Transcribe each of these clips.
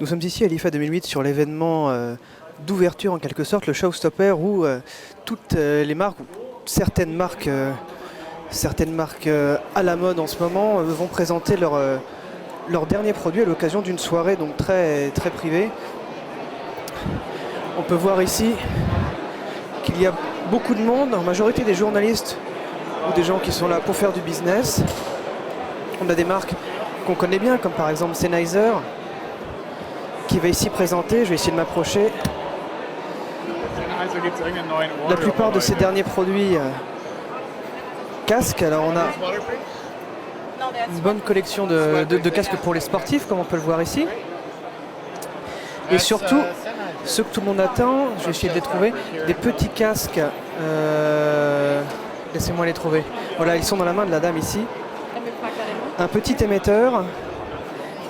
Nous sommes ici à l'IFA 2008 sur l'événement d'ouverture en quelque sorte, le Showstopper, où toutes les marques, certaines marques à la mode en ce moment vont présenter leurs derniers produits à l'occasion d'une soirée donc très privée. On peut voir ici qu'il y a beaucoup de monde, en majorité des journalistes ou des gens qui sont là pour faire du business. On a des marques qu'on connaît bien, comme par exemple Sennheiser, qui va ici présenter. Je vais essayer de m'approcher. La plupart de ces derniers produits casques. Alors on a une bonne collection de casques pour les sportifs, comme on peut le voir ici. Et surtout, ce que tout le monde attend, je vais essayer de les trouver, des petits casques. Laissez-moi les trouver. Voilà, ils sont dans la main de la dame ici. Un petit émetteur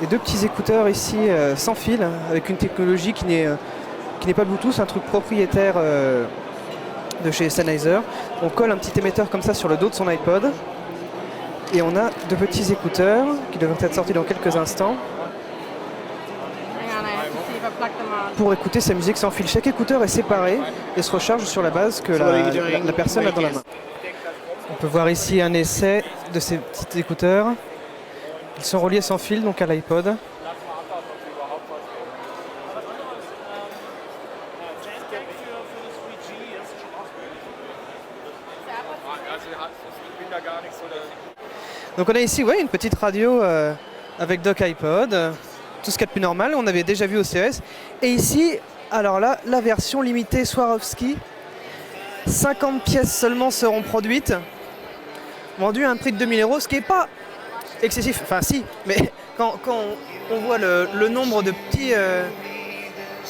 et deux petits écouteurs ici sans fil, avec une technologie qui n'est pas Bluetooth, un truc propriétaire de chez Sennheiser. On colle un petit émetteur comme ça sur le dos de son iPod et on a deux petits écouteurs qui devraient être sortis dans quelques instants pour écouter sa musique sans fil. Chaque écouteur est séparé et se recharge sur la base que la personne a dans la main. On peut voir ici un essai de ces petits écouteurs. Ils sont reliés sans fil donc à l'iPod. Donc on a ici une petite radio avec dock iPod, tout ce qu'il y a de plus normal, on avait déjà vu au CES. Et ici, alors là, la version limitée Swarovski, 50 pièces seulement seront produites, vendues à un prix de 2000 €, ce qui n'est pas excessif, enfin si, mais quand on voit le nombre de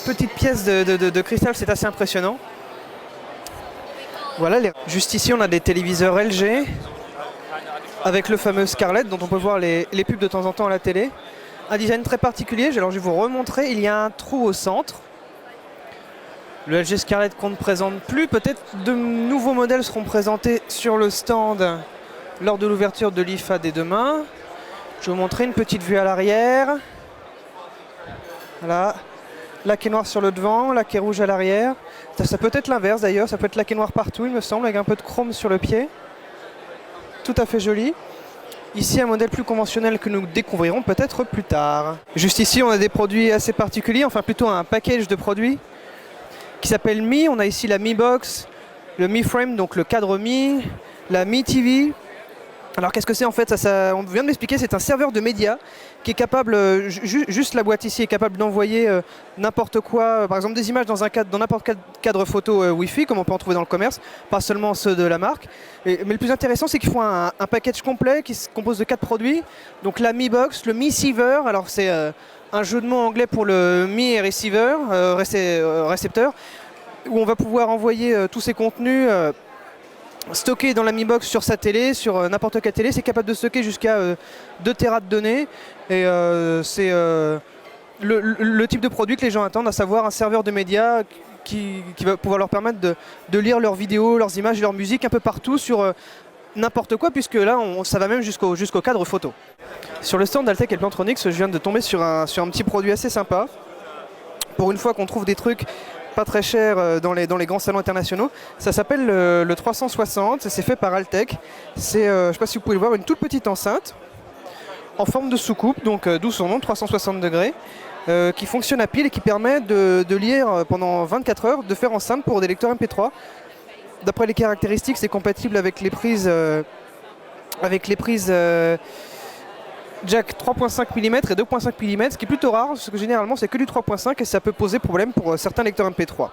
petites pièces de cristal, c'est assez impressionnant. Voilà, juste ici on a des téléviseurs LG, avec le fameux Scarlett dont on peut voir les pubs de temps en temps à la télé. Un design très particulier, alors je vais vous remontrer, il y a un trou au centre. Le LG Scarlett qu'on ne présente plus, peut-être de nouveaux modèles seront présentés sur le stand lors de l'ouverture de l'IFA dès demain. Je vais vous montrer une petite vue à l'arrière. Voilà, laqué noir sur le devant, laqué rouge à l'arrière. Ça peut être l'inverse d'ailleurs, ça peut être laqué noir partout il me semble, avec un peu de chrome sur le pied. Tout à fait joli. Ici un modèle plus conventionnel que nous découvrirons peut-être plus tard. Juste ici on a des produits assez particuliers, enfin plutôt un package de produits qui s'appelle Mi. On a ici la Mi Box, le Mi Frame, donc le cadre Mi, la Mi TV. Alors qu'est-ce que c'est en fait on vient de m'expliquer, c'est un serveur de médias qui est capable, juste la boîte ici est capable d'envoyer n'importe quoi, par exemple des images dans n'importe quel cadre photo Wi-Fi, comme on peut en trouver dans le commerce, pas seulement ceux de la marque. Mais le plus intéressant, c'est qu'ils font un package complet qui se compose de 4 produits. Donc la Mi Box, le Mi Receiver, alors c'est un jeu de mots anglais pour le Mi et Receiver, récepteur, où on va pouvoir envoyer tous ces contenus stocké dans la Mi Box sur sa télé, sur n'importe quelle télé. C'est capable de stocker jusqu'à 2 Tera de données. Et c'est le type de produit que les gens attendent, à savoir un serveur de médias qui va pouvoir leur permettre de lire leurs vidéos, leurs images, leur musique un peu partout sur n'importe quoi, puisque là ça va même jusqu'au cadre photo. Sur le stand d'Altec et Plantronics, je viens de tomber sur un petit produit assez sympa. Pour une fois qu'on trouve des trucs pas très cher dans les grands salons internationaux. Ça s'appelle le 360, c'est fait par Altec. C'est, je ne sais pas si vous pouvez le voir, une toute petite enceinte en forme de soucoupe, donc d'où son nom, 360 degrés, qui fonctionne à pile et qui permet de lire pendant 24 heures, de faire enceinte pour des lecteurs MP3. D'après les caractéristiques, c'est compatible avec les prises jack 3.5 mm et 2.5 mm, ce qui est plutôt rare, parce que généralement c'est que du 3.5 et ça peut poser problème pour certains lecteurs MP3.